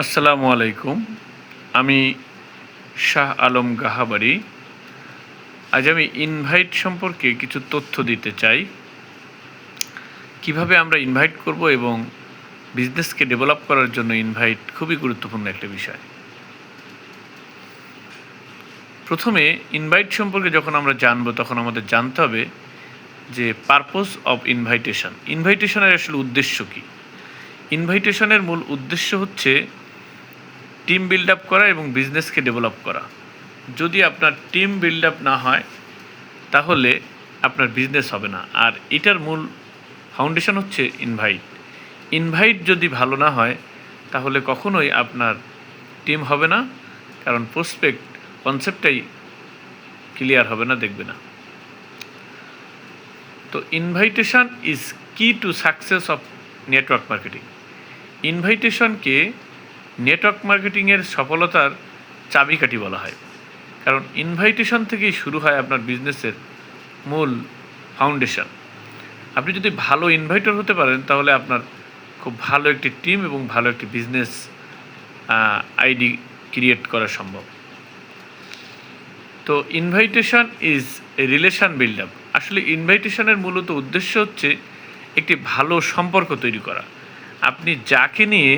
আসসালামু আলাইকুম। আমি শাহ আলম গাহাবারি। আজ আমি ইনভাইট সম্পর্কে কিছু তথ্য দিতে চাই। কিভাবে আমরা ইনভাইট করব এবং বিজনেসকে ডেভেলপ করার জন্য ইনভাইট খুবই গুরুত্বপূর্ণ একটা বিষয়। প্রথমে ইনভাইট সম্পর্কে যখন আমরা জানব তখন আমাদের জানতে হবে যে পারপোজ অফ ইনভাইটেশন। ইনভাইটেশনের আসলে উদ্দেশ্য কী? ইনভাইটেশনের মূল উদ্দেশ্য হচ্ছে টিম বিল্ড আপ করা এবং বিজনেসকে ডেভেলপ করা। যদি আপনার টিম বিল্ড আপ না হয় তাহলে আপনার বিজনেস হবে না। আর এটার মূল ফাউন্ডেশন হচ্ছে ইনভাইট। ইনভাইট যদি ভালো না হয় তাহলে কখনোই আপনার টিম হবে না, কারণ প্রসপেক্ট কনসেপ্টটাই ক্লিয়ার হবে না, দেখবে না। তো invitation is key to success of network marketing. ইনভাইটেশনকে নেটওয়ার্ক মার্কেটিংয়ের সফলতার চাবিকাঠি বলা হয়, কারণ ইনভাইটেশন থেকেই শুরু হয় আপনার বিজনেসের মূল ফাউন্ডেশন। আপনি যদি ভালো ইনভাইটর হতে পারেন তাহলে আপনার খুব ভালো একটি টিম এবং ভালো একটি বিজনেস আইডি ক্রিয়েট করা সম্ভব। তো invitation is a relation build up. আসলে ইনভাইটেশনের মূলত উদ্দেশ্য হচ্ছে একটি ভালো সম্পর্ক তৈরি করা। আপনি যাকে নিয়ে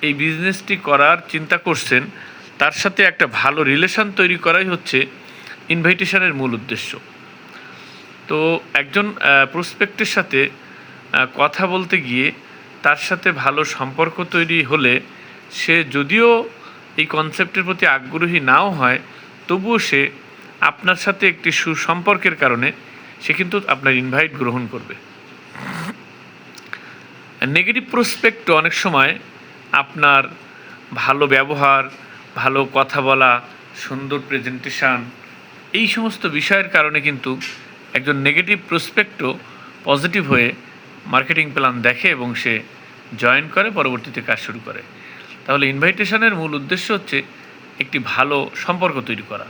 এই বিজনেসটি করার চিন্তা করছেন তার সাথে একটা ভালো রিলেশন তৈরি করাই হচ্ছে ইনভাইটেশনের মূল উদ্দেশ্য। তো একজন প্রসপেক্টের সাথে কথা বলতে গিয়ে তার সাথে ভালো সম্পর্ক তৈরি হলে সে যদিও এই কনসেপ্টের প্রতি আগ্রহী নাও হয়, তবুও সে আপনার সাথে একটি সুসম্পর্কের কারণে সে কিন্তু আপনার ইনভাইট গ্রহণ করবে। নেগেটিভ প্রসপেক্ট অনেক সময় আপনার ভালো ব্যবহার, ভালো কথা বলা, সুন্দর প্রেজেন্টেশন, এই সমস্ত বিষয়ের কারণে কিন্তু একজন নেগেটিভ প্রসপেক্টও পজিটিভ হয়ে মার্কেটিং প্ল্যান দেখে এবং সে জয়েন করে, পরবর্তীতে কাজ শুরু করে। তাহলে ইনভাইটেশনের মূল উদ্দেশ্য হচ্ছে একটি ভালো সম্পর্ক তৈরি করা।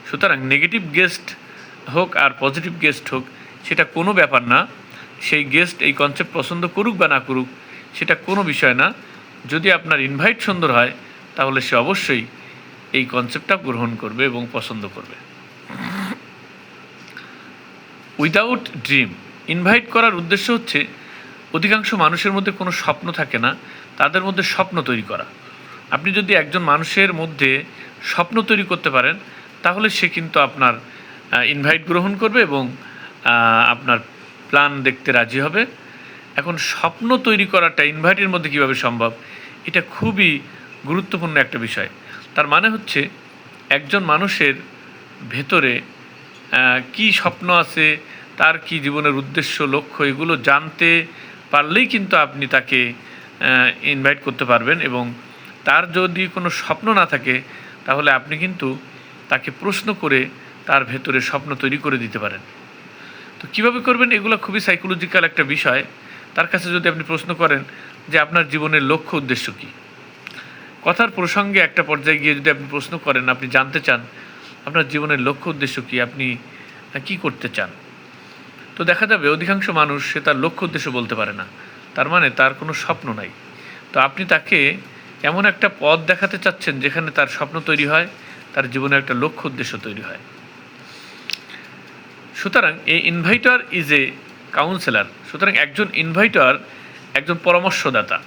সুতরাং নেগেটিভ গেস্ট হোক আর পজিটিভ গেস্ট হোক, সেটা কোনো ব্যাপার না। সেই গেস্ট এই কনসেপ্ট পছন্দ করুক বা না করুক সেটা কোনো বিষয় না। যদি আপনার ইনভাইট সুন্দর হয় তাহলে সে অবশ্যই এই কনসেপ্টটা গ্রহণ করবে এবং পছন্দ করবে। Without dream. ইনভাইট করার উদ্দেশ্য হচ্ছে অধিকাংশ মানুষের মধ্যে কোনো স্বপ্ন থাকে না, তাদের মধ্যে স্বপ্ন তৈরি করা। আপনি যদি একজন মানুষের মধ্যে স্বপ্ন তৈরি করতে পারেন তাহলে সে কিন্তু আপনার ইনভাইট গ্রহণ করবে এবং আপনার প্ল্যান দেখতে রাজি হবে। এখন স্বপ্ন তৈরি করাটা ইনভাইটের মধ্যে কীভাবে সম্ভব, এটা খুবই গুরুত্বপূর্ণ একটা বিষয়। তার মানে হচ্ছে একজন মানুষের ভেতরে কি স্বপ্ন আছে, তার কি জীবনের উদ্দেশ্য, লক্ষ্য, এগুলো জানতে পারলেই কিন্তু আপনি তাকে ইনভাইট করতে পারবেন। এবং তার যদি কোনো স্বপ্ন না থাকে তাহলে আপনি কিন্তু তাকে প্রশ্ন করে তার ভেতরে স্বপ্ন তৈরি করে দিতে পারেন। তো কীভাবে করবেন, এগুলো খুবই সাইকোলজিক্যাল একটা বিষয়। তার কাছে যদি আপনি প্রশ্ন করেন যে আপনার জীবনের লক্ষ্য উদ্দেশ্য কী, কথার প্রসঙ্গে একটা পর্যায়ে গিয়ে যদি আপনি প্রশ্ন করেন, আপনি জানতে চান আপনার জীবনের লক্ষ্য উদ্দেশ্য কী, আপনি কী করতে চান, তো দেখা যাবে অধিকাংশ মানুষ সে তার লক্ষ্য উদ্দেশ্য বলতে পারে না। তার মানে তার কোনো স্বপ্ন নাই। তো আপনি তাকে এমন একটা পথ দেখাতে চাচ্ছেন যেখানে তার স্বপ্ন তৈরি হয়, তার জীবনে একটা লক্ষ্য উদ্দেশ্য তৈরি হয়। সুতরাং এই ইনভাইটার ইজ এ কাউন্সেলার। সুতরাং একজন ইনভাইটার একজন পরামর্শদাতা।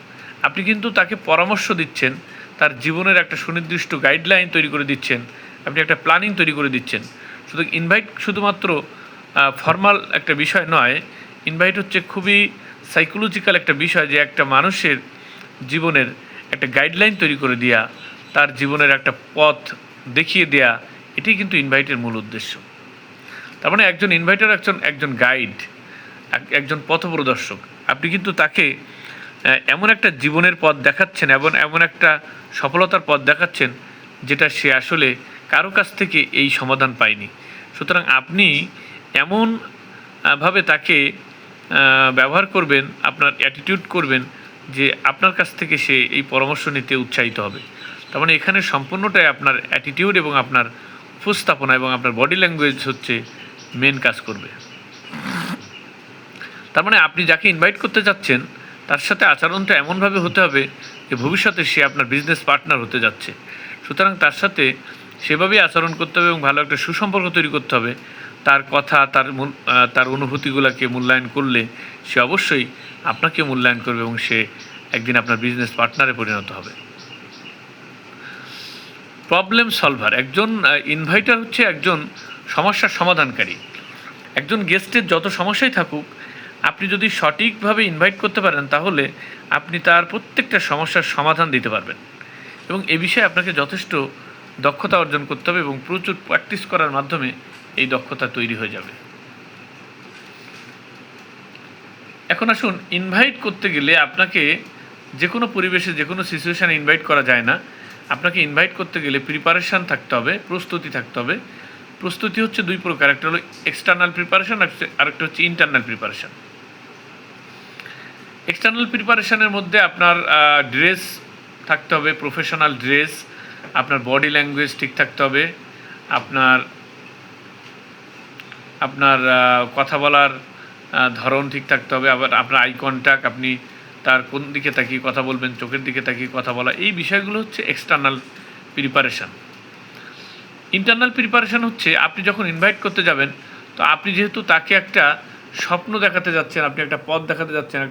আপনি কিন্তু তাকে পরামর্শ দিচ্ছেন, তার জীবনের একটা সুনির্দিষ্ট গাইডলাইন তৈরি করে দিচ্ছেন, আপনি একটা প্ল্যানিং তৈরি করে দিচ্ছেন। সুতরাং ইনভাইট শুধুমাত্র ফর্মাল একটা বিষয় নয়, ইনভাইট হচ্ছে খুবই সাইকোলজিক্যাল একটা বিষয়, যে একটা মানুষের জীবনের একটা গাইডলাইন তৈরি করে দেওয়া, তার জীবনের একটা পথ দেখিয়ে দেয়া, এটাই কিন্তু ইনভাইটের মূল উদ্দেশ্য। তার মানে একজন ইনভাইটার একজন গাইড, একজন পথপ্রদর্শক। আপনি কিন্তু তাকে এমন একটা জীবনের পথ দেখাচ্ছেন, এমন একটা সফলতার পথ দেখাচ্ছেন যেটা সে আসলে কারো কাছ থেকে এই সমাধান পায়নি। সুতরাং আপনি এমনভাবে তাকে ব্যবহার করবেন, আপনার অ্যাটিটিউড করবেন যে আপনার কাছ থেকে সে এই পরামর্শ নিতে উৎসাহিত হবে। তার মানে এখানে সম্পূর্ণটাই আপনার অ্যাটিটিউড এবং আপনার উপস্থাপনা এবং আপনার বডি ল্যাঙ্গুয়েজ হচ্ছে মেন কাজ করবে। তার মানে আপনি যাকে ইনভাইট করতে চাচ্ছেন তার সাথে আচরণটা এমনভাবে হতে হবে যে ভবিষ্যতে সে আপনার বিজনেস পার্টনার হতে যাচ্ছে। সুতরাং তার সাথে সেভাবেই আচরণ করতে হবে এবং ভালো একটা সুসম্পর্ক তৈরি করতে হবে। তার কথা, তার অনুভূতিগুলোকে মূল্যায়ন করলে সে অবশ্যই আপনাকে মূল্যায়ন করবে এবং সে একদিন আপনার বিজনেস পার্টনারে পরিণত হবে। প্রবলেম সলভার, একজন ইনভাইটার হচ্ছে একজন সমস্যার সমাধানকারী। একজন গেস্টের যত সমস্যাই থাকুক, আপনি যদি সঠিকভাবে ইনভাইট করতে পারেন তাহলে আপনি তার প্রত্যেকটা সমস্যার সমাধান দিতে পারবেন। এবং এ বিষয়ে আপনাকে যথেষ্ট দক্ষতা অর্জন করতে হবে এবং প্রচুর প্র্যাকটিস করার মাধ্যমে এই দক্ষতা তৈরি হয়ে যাবে। এখন আসুন, ইনভাইট করতে গেলে আপনাকে যে কোনো পরিবেশে, যে কোনো সিচুয়েশানে ইনভাইট করা যায় না। আপনাকে ইনভাইট করতে গেলে প্রিপারেশান থাকতে হবে, প্রস্তুতি থাকতে হবে। প্রস্তুতি হচ্ছে দুই প্রকার, একটা হলো এক্সটার্নাল প্রিপারেশান, আরেকটা হচ্ছে ইন্টারনাল প্রিপারেশান। এক্সটার্নাল প্রিপারেশানের মধ্যে আপনার ড্রেস থাকতে হবে, প্রফেশনাল ড্রেস, আপনার বডি ল্যাঙ্গুয়েজ ঠিক থাকতে হবে, আপনার কথা বলার ধরন ঠিক থাকতে হবে, আবার আপনার আই কন্ট্যাক্ট, আপনি তার কোন দিকে তাকিয়ে কথা বলবেন, চোখের দিকে তাকিয়ে কথা বলা, এই বিষয়গুলো হচ্ছে এক্সটার্নাল প্রিপারেশান। ইন্টারনাল প্রিপারেশান হচ্ছে আপনি যখন ইনভাইট করতে যাবেন, তো আপনি যেহেতু তাকে একটা স্বপ্ন দেখাতে যাচ্ছেন, আপনি একটা পথ দেখাতে যাচ্ছেন,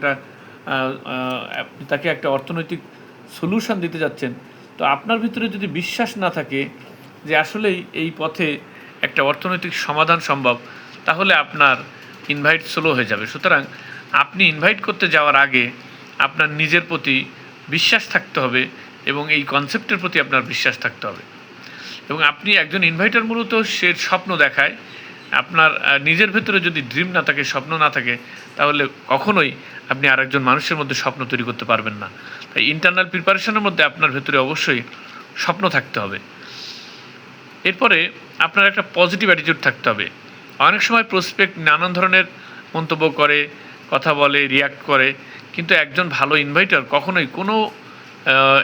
তাকে একটা অর্থনৈতিক সলিউশন দিতে যাচ্ছেন, তো আপনার ভিতরে যদি বিশ্বাস না থাকে যে আসলেই এই পথে একটা অর্থনৈতিক সমাধান সম্ভব, তাহলে আপনার ইনভাইট স্লো হয়ে যাবে। সুতরাং আপনি ইনভাইট করতে যাওয়ার আগে আপনার নিজের প্রতি বিশ্বাস থাকতে হবে এবং এই কনসেপ্টের প্রতি আপনার বিশ্বাস থাকতে হবে। এবং আপনি একজন ইনভাইটার মূলত সে স্বপ্ন দেখায়। আপনার নিজের ভেতরে যদি ড্রিম না থাকে, স্বপ্ন না থাকে, তাহলে কখনোই আপনি আরেকজন মানুষের মধ্যে স্বপ্ন তৈরি করতে পারবেন না। তাই ইন্টারনাল প্রিপারেশনের মধ্যে আপনার ভেতরে অবশ্যই স্বপ্ন থাকতে হবে। এরপরে আপনার একটা পজিটিভ অ্যাটিটিউড থাকতে হবে। অনেক সময় প্রসপেক্ট নানান ধরনের মন্তব্য করে, কথা বলে, রিয়াক্ট করে, কিন্তু একজন ভালো ইনভাইটার কখনোই কোনো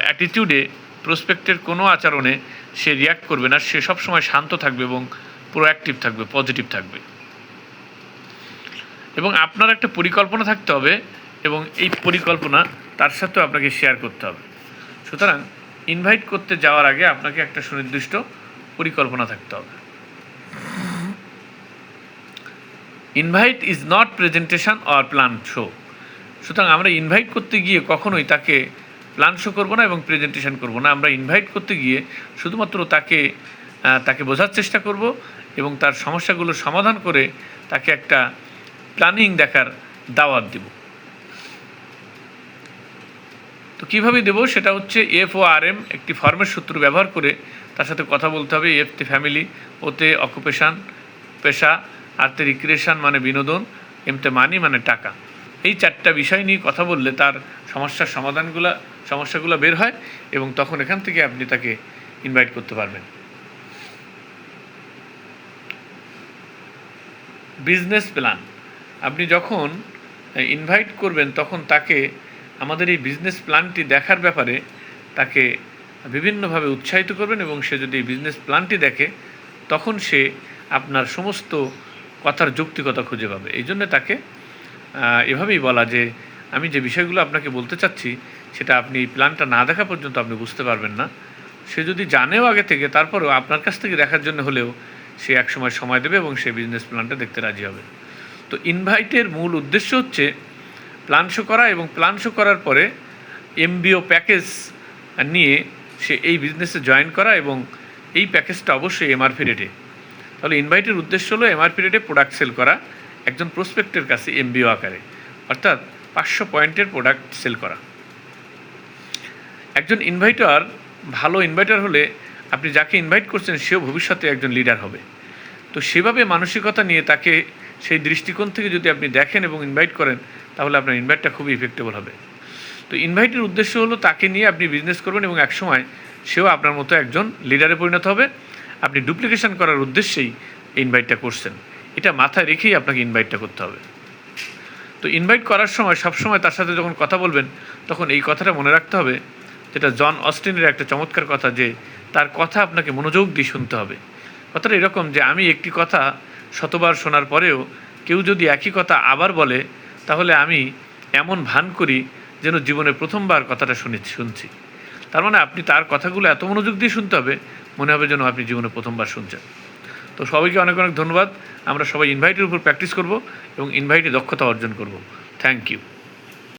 অ্যাটিটিউডে, প্রসপেক্টের কোনো আচরণে সে রিয়াক্ট করবে না। সে সবসময় শান্ত থাকবে এবং প্রোঅ্যাক্টিভ থাকবে, পজিটিভ থাকবে। এবং আপনার একটা পরিকল্পনা থাকতে হবে এবং এই পরিকল্পনা তার সাথেও আপনাকে শেয়ার করতে হবে। সুতরাং ইনভাইট করতে যাওয়ার আগে আপনাকে একটা সুনির্দিষ্ট পরিকল্পনা থাকতে হবে। Invite is not presentation or plan show. সুতরাং আমরা ইনভাইট করতে গিয়ে কখনোই তাকে প্ল্যান শো করবো না এবং প্রেজেন্টেশন করবো না। আমরা ইনভাইট করতে গিয়ে শুধুমাত্র তাকে বোঝার চেষ্টা করব এবং তার সমস্যাগুলো সমাধান করে তাকে একটা প্ল্যানিং দেখার দাওয়াত দেব। তো কীভাবে দেবো সেটা হচ্ছে FORM, একটি ফর্মের সূত্র ব্যবহার করে তার সাথে কথা বলতে হবে। এফতে ফ্যামিলি, ওতে অকুপেশান, পেশা, আরতে রিক্রিয়েশন মানে বিনোদন, এমতে মানি মানে টাকা। এই চারটা বিষয় নিয়ে কথা বললে তার সমস্যাগুলো বের হয় এবং তখন এখান থেকে আপনি তাকে ইনভাইট করতে পারবেন। বিজনেস প্ল্যান, আপনি যখন ইনভাইট করবেন তখন তাকে আমাদের এই বিজনেস প্ল্যানটি দেখার ব্যাপারে তাকে বিভিন্নভাবে উৎসাহিত করবেন এবং সে যদি বিজনেস প্ল্যানটি দেখে তখন সে আপনার সমস্ত কথার যৌক্তিকতা খুঁজে পাবে। এই জন্য তাকে এভাবেই বলা যে আমি যে বিষয়গুলো আপনাকে বলতে চাচ্ছি সেটা আপনি এই প্ল্যানটা না দেখা পর্যন্ত আপনি বুঝতে পারবেন না। সে যদি জানেও আগে থেকে, তারপরেও আপনার কাছ থেকে দেখার জন্য হলেও সে সময় দেবে এবং সে বিজনেস প্ল্যানটা দেখতে রাজি হবে। তো ইনভাইটের মূল উদ্দেশ্য হচ্ছে প্ল্যান শো করা এবং প্ল্যান শো করার পরে MBO প্যাকেজ নিয়ে সে এই বিজনেসে জয়েন করা এবং এই প্যাকেজটা অবশ্যই MRP রেটে। তাহলে ইনভাইটের উদ্দেশ্য হলো MRP রেটে প্রোডাক্ট সেল করা একজন প্রসপেক্টের কাছে MBO আকারে, অর্থাৎ 500 পয়েন্টের প্রোডাক্ট সেল করা। একজন ইনভাইটার ভালো ইনভাইটার হলে আপনি যাকে ইনভাইট করছেন সেও ভবিষ্যতে একজন লিডার হবে। তো সেভাবে মানসিকতা নিয়ে তাকে সেই দৃষ্টিকোণ থেকে যদি আপনি দেখেন এবং ইনভাইট করেন তাহলে আপনার ইনভাইটটা খুবই ইফেক্টেবল হবে। তো ইনভাইটের উদ্দেশ্য হলো তাকে নিয়ে আপনি বিজনেস করবেন এবং একসময় সেও আপনার মতো একজন লিডারে পরিণত হবে। আপনি ডুপ্লিকেশন করার উদ্দেশ্যেই ইনভাইটটা করছেন, এটা মাথায় রেখেই আপনাকে ইনভাইটটা করতে হবে। তো ইনভাইট করার সময় সবসময় তার সাথে যখন কথা বলবেন তখন এই কথাটা মনে রাখতে হবে, যেটা জন অস্টিনের একটা চমৎকার কথা, যে তার কথা আপনাকে মনোযোগ দিয়ে শুনতে হবে। কথাটা এরকম যে আমি একটি কথা শতবার শোনার পরেও কেউ যদি একই কথা আবার বলে তাহলে আমি এমন ভান করি যেন জীবনে প্রথমবার কথাটা শুনছি। তার মানে আপনি তার কথাগুলো এত মনোযোগ দিয়ে শুনতে হবে, মনে হবে যেন আপনি জীবনে প্রথমবার শুনছেন। তো সবাইকে অনেক অনেক ধন্যবাদ। আমরা সবাই ইনভাইটের উপর প্র্যাকটিস করব এবং ইনভাইটে দক্ষতা অর্জন করব। Thank you.